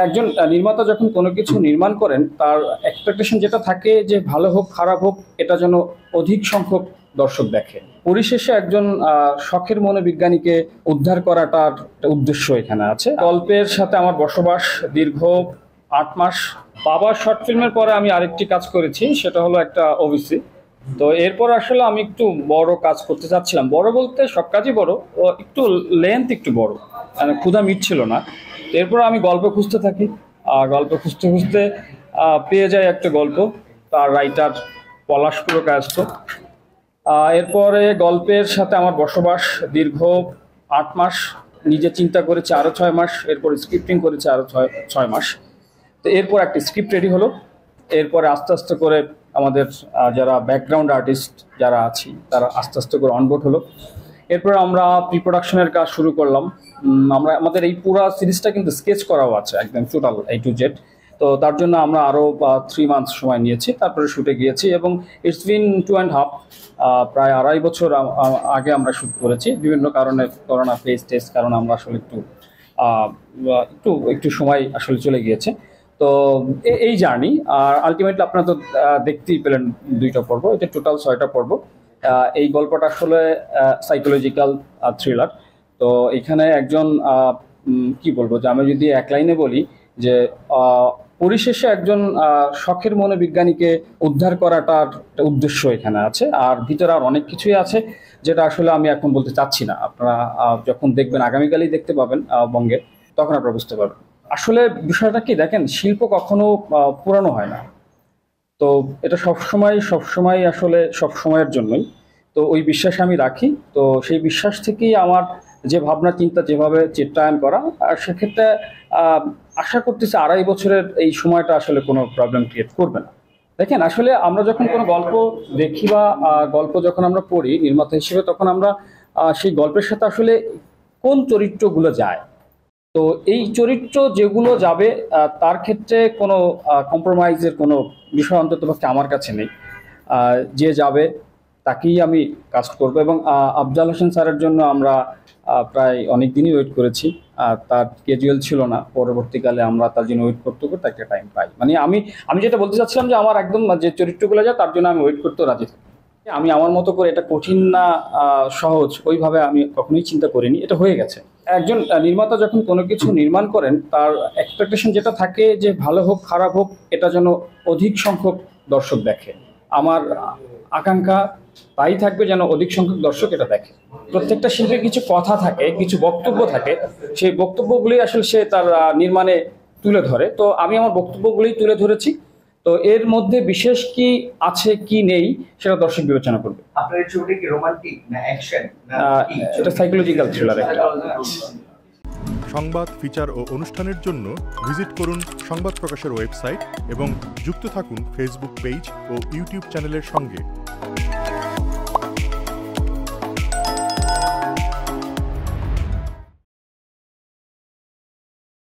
একজন নির্মাতা যখন কোনো কিছু নির্মাণ করেন তার এক্সপেকটেশন যেটা থাকে যে ভালো হোক খারাপ হোক এটা যেন অধিক সংখ্যক দর্শক দেখে। পরিশেষে একজন শখের মনোবিজ্ঞানীকে উদ্ধার করাটার একটা উদ্দেশ্য এখানে আছে। গল্পের সাথে আমার বসবাস দীর্ঘ ৮ মাস। বাবার শর্ট ফিল্মের পরে আমি আরেকটি কাজ করেছি, সেটা হলো একটা ওবিসি। তো এরপর আসলে আমি একটু বড় কাজ করতে চাচ্ছিলাম, বড় বলতে সব কাজই বড়, ও একটু লেন্থ একটু বড়, মানে ক্ষুধা মিটছিল না। এরপর আমি গল্প খুঁজতে থাকি, গল্প খুঁজতে খুঁজতে পেয়ে যাই একটা গল্প, তার রাইটার পলাশ পুরকায়স্থ। এরপরে গল্পের সাথে আমার বসবাস দীর্ঘ ৮ মাস। নিজে চিন্তা করেছি আরও ৬ মাস, এরপর স্ক্রিপ্টিং করেছি আরও ৬ মাস। তো এরপর একটা স্ক্রিপ্ট রেডি হলো। এরপরে আস্তে আস্তে করে আমাদের যারা ব্যাকগ্রাউন্ড আর্টিস্ট যারা আছি তারা আস্তে আস্তে করে অনবোর্ড হলো। এরপর আমরা প্রি প্রোডাকশনের কাজ শুরু করলাম। আমাদের এই পুরো সিরিজটা কিন্তু স্কেচ করাও আছে একদম টোটাল A to Z। তো তার জন্য আমরা আরও 3 মান্থ সময় নিয়েছি, তারপরে শুটে গিয়েছি এবং ইটস বিন 2.5, প্রায় 2.5 বছর আগে আমরা শুট করেছি। বিভিন্ন কারণে করোনা টেস্ট কারণে আমরা আসলে একটু সময় আসলে চলে গিয়েছে। তো এই জার্নি, আর আলটিমেটলি আপনারা তো দেখতেই পেলেন 2টা পর্ব, এটা টোটাল 6টা পর্ব। এই গল্পটা আসলে সাইকোলজিক্যাল থ্রিলার। তো এখানে একজন কি বলবো, যে আমি যদি এক লাইনে বলি যে পরিশেষে একজন শখের মনোবিজ্ঞানীকে উদ্ধার করাটার একটা উদ্দেশ্য এখানে আছে। আর ভিতরে আর অনেক কিছুই আছে যেটা আসলে আমি এখন বলতে চাচ্ছি না। আপনারা যখন দেখবেন, আগামীকালই দেখতে পাবেন বঙ্গে, তখন আপনারা বুঝতে পারবেন। আসলে বিষয়টা কি দেখেন, শিল্প কখনো পুরানো হয় না। তো এটা সবসময় আসলে সব সময়ের জন্যই। তো ওই বিশ্বাস আমি রাখি। তো সেই বিশ্বাস থেকেই আমার যে ভাবনা চিন্তা যেভাবে চিত্রায়ন করা, আর সেক্ষেত্রে আশা করতেছি 2.5 বছরের এই সময়টা আসলে কোনো প্রবলেম ক্রিয়েট করবে না। দেখেন, আসলে আমরা যখন কোনো গল্প দেখি বা গল্প যখন আমরা পড়ি নির্মাতা হিসেবে, তখন আমরা সেই গল্পের সাথে আসলে কোন চরিত্রগুলো যায়, তো এই চরিত্র যেগুলো যাবে তার ক্ষেত্রে কোনো কম্প্রোমাইজের কোনো বিষয় অন্ততপক্ষে আমার কাছে নেই। যে যাবে তাকেই আমি কাস্ট করব। এবং আফজাল হোসেন স্যারের জন্য আমরা প্রায় অনেক দিনই ওয়েট করেছি। তার ক্যাজুয়াল ছিল না, পরবর্তীকালে আমরা তার জন্য ওয়েট করতে করতে একটা টাইম পাই। মানে আমি যেটা বলতে চাচ্ছিলাম যে আমার একদম যে চরিত্রগুলো যায় তার জন্য আমি ওয়েট করতেও রাজি থাকি। আমি আমার মতো করে এটা কঠিন না সহজ ওইভাবে আমি কখনোই চিন্তা করিনি, এটা হয়ে গেছে। একজন নির্মাতা যখন কোনো কিছু নির্মাণ করেন তার এক্সপেকটেশন যেটা থাকে যে ভালো হোক খারাপ হোক এটা যেন অধিক সংখ্যক দর্শক দেখে। আমার আকাঙ্ক্ষা তাই থাকবে যেন অধিক সংখ্যক দর্শক এটা দেখে। প্রত্যেকটা শিল্পীর কিছু কথা থাকে, কিছু বক্তব্য থাকে, সেই বক্তব্যগুলি আসলে সে তার নির্মাণে তুলে ধরে। তো আমি আমার বক্তব্যগুলি তুলে ধরেছি। তো এর মধ্যে বিশেষ কি আছে কি নেই সেটা দর্শক বিবেচনা করবে। আপনার এই ছবিটা কি রোমান্টিক না অ্যাকশন না এটা সাইকোলজিক্যাল থ্রিলার একটা। সংবাদ, ফিচার ও অনুষ্ঠানের জন্য ভিজিট করুন সংবাদ প্রকাশের ওয়েবসাইট এবং যুক্ত থাকুন ফেসবুক পেজ ও ইউটিউব চ্যানেলের সঙ্গে।